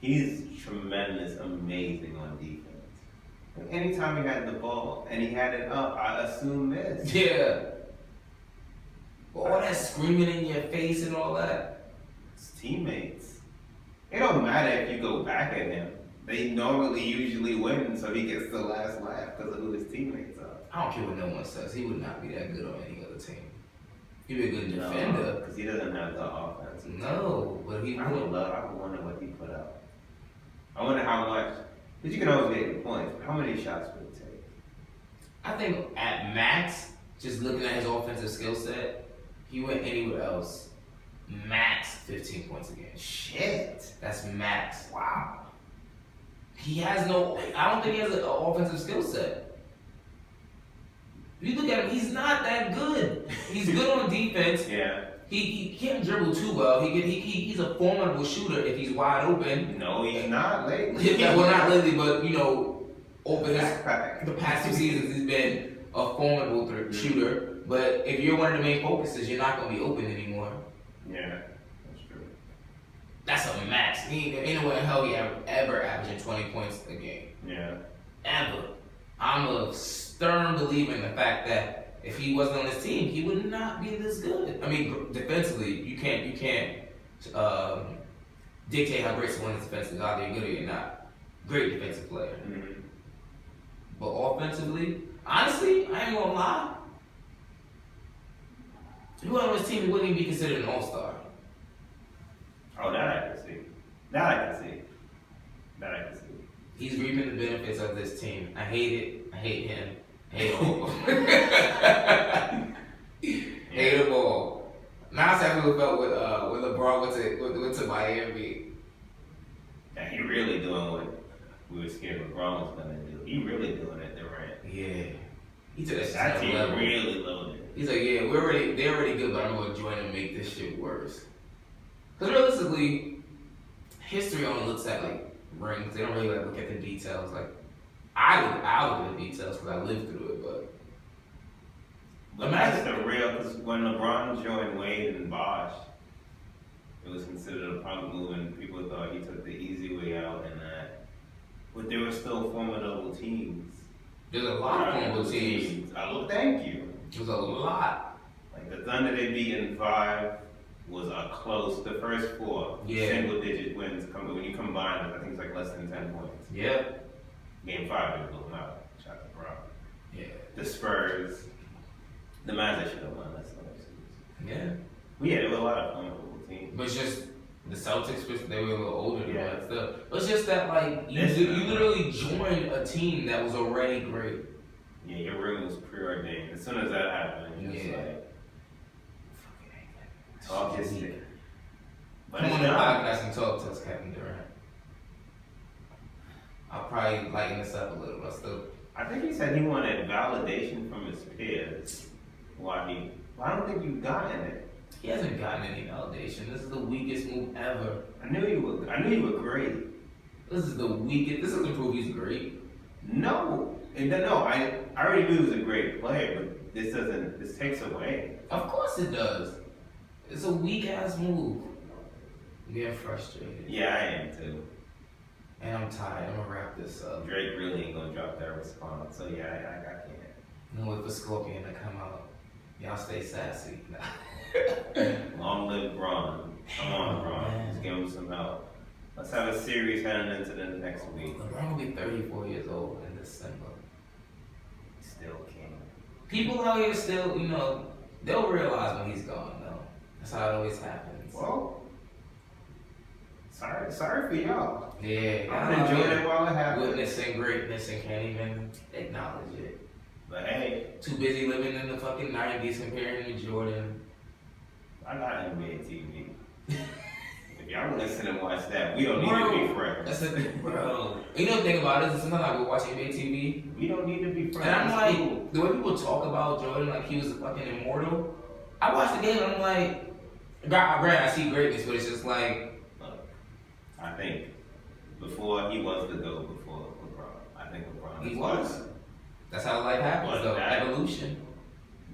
He's tremendous, amazing on defense. Like, anytime he had the ball and he had it up, I assume this. Yeah. But all that screaming in your face and all that. It's teammates. It don't matter if you go back at him. They usually win, so he gets the last laugh because of who his teammates are. I don't care what no one says. He would not be that good on any other team. He'd be a good defender. Because he doesn't have the offense. No, but he would. I would wonder what he put up. I wonder how much. Because you can always get the points, but how many shots would it take? I think at max, just looking at his offensive skill set, he went anywhere else. Max 15 points a game. Shit. That's max. Wow. He has no. I don't think he has an offensive skill set. If you look at him, he's not that good. He's good on defense. Yeah. He can't dribble too well. He's a formidable shooter if he's wide open. No, he's not lately. Yeah, well, not lately, but over the past 2 seasons, he's been a formidable shooter. But if you're one of the main focuses, you're not going to be open anymore. Yeah, that's true. That's a max. Ain't no way in hell he ever averaging 20 points a game. Yeah. Ever. I'm a stern believer in the fact that if he wasn't on this team, he would not be this good. I mean, defensively, you can't dictate how great someone is defensively. Either you're good or you're not. Great defensive player. Mm-hmm. But offensively, honestly, I ain't gonna lie. If he wasn't on this team, he wouldn't even be considered an all-star. Oh, that I can see. That I can see. He's reaping the benefits of this team. I hate it. I hate him. I hate all of them. Hate them all. Now I exactly what felt with LeBron went to Miami. And he really doing what we were scared LeBron was gonna do. He really doing it, Durant. Yeah. He took that team level. Really loaded. He's like, yeah, they're already good, but I'm gonna join them and make this shit worse. Because realistically, history only looks at like rings. They don't really like look at the details. Like I look at the details because I lived through it, but that's the real. Because when LeBron joined Wade and Bosh, it was considered a punk move, and people thought he took the easy way out, and that. But there were still formidable teams. There's a lot of formidable teams. Thank you. There's a lot. Like the Thunder they beat in 5 was a close. The first 4 single-digit wins. When you combine them, I think it's like less than 10 points. Yeah. Game 5 they blew them out. Shot the Brown. Yeah. The Spurs. The Mavs they should have won. That's another series. Yeah. But yeah, there were a lot of formidable teams. But it's just the Celtics, they were a little older than Yeah. that stuff. But it's just that like you literally joined a team that was already great. Yeah, your ring was preordained. As soon as that happened, you're just like, talk his shit. Come on the podcast and talk to us, Kevin Durant. I'll probably lighten this up a little, but still. I think he said he wanted validation from his peers. I don't think you've gotten it. He hasn't gotten any validation. This is the weakest move ever. I knew you were great. This is the weakest. This doesn't prove he's great. No, I already knew he was a great player, but this takes away. Of course it does. It's a weak ass move. I'm getting frustrated. Yeah, I am too. And I'm tired. I'm gonna wrap this up. Drake really ain't gonna drop that response. So yeah, I can't. No, with the Scorpion to come out. Y'all stay sassy. Long live Bron. Come on, Bron. Let's give him some help. Let's have a series heading into the next week. LeBron will be 34 years old in December. He's still king. People out here still, they'll realize when he's gone, though. That's how it always happens. Well, sorry for y'all. Yeah. I'm enjoying it while it happens. Witnessing greatness and can't even acknowledge it. But hey. Too busy living in the fucking 90s comparing to Jordan. I got NBA TV. If y'all want to sit and watch that, we don't need to be friends. That's the thing, bro. You know the thing about it is sometimes I go watch NBA TV. We don't need to be friends. And I'm like, the way people talk about Jordan like he was fucking immortal. I watch the game and I'm like, granted, I see greatness, but it's just like. Look, I think before he was the GOAT before LeBron. I think LeBron He was. That's how life happens, though. Evolution.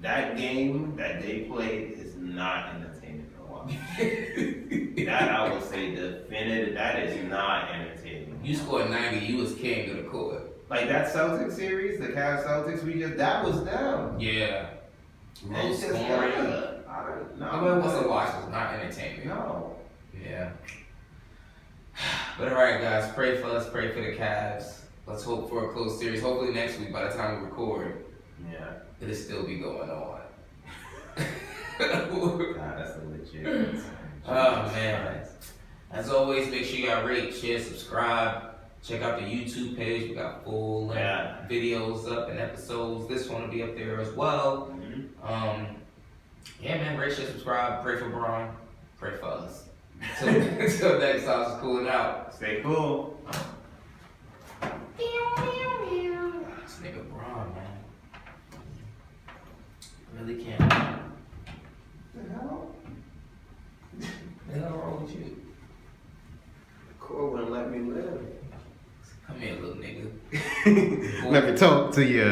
That game that they played is not entertaining to watch. That I will say definitive. That is not entertaining. You scored 90. You was king of the court. Like that Celtics series, the Cavs Celtics. That was them. Yeah. Low scoring. Nobody wants to watch. It's not entertaining. No. Yeah. But alright, guys. Pray for us. Pray for the Cavs. Let's hope for a close series. Hopefully next week, by the time we record, it'll still be going on. Nah, that's a legit. Oh man. As always, make sure you guys rate, share, subscribe. Check out the YouTube page. We got full videos up and episodes. This one will be up there as well. Mm-hmm. Yeah, man. Rate, share, subscribe. Pray for Bron. Pray for us. Until next time, it's Coolin Out. Stay cool. This nigga Bron, man. Really can't. The hell? The hell wrong with you? The core wouldn't let me live. Come here, little nigga. Let me talk to you.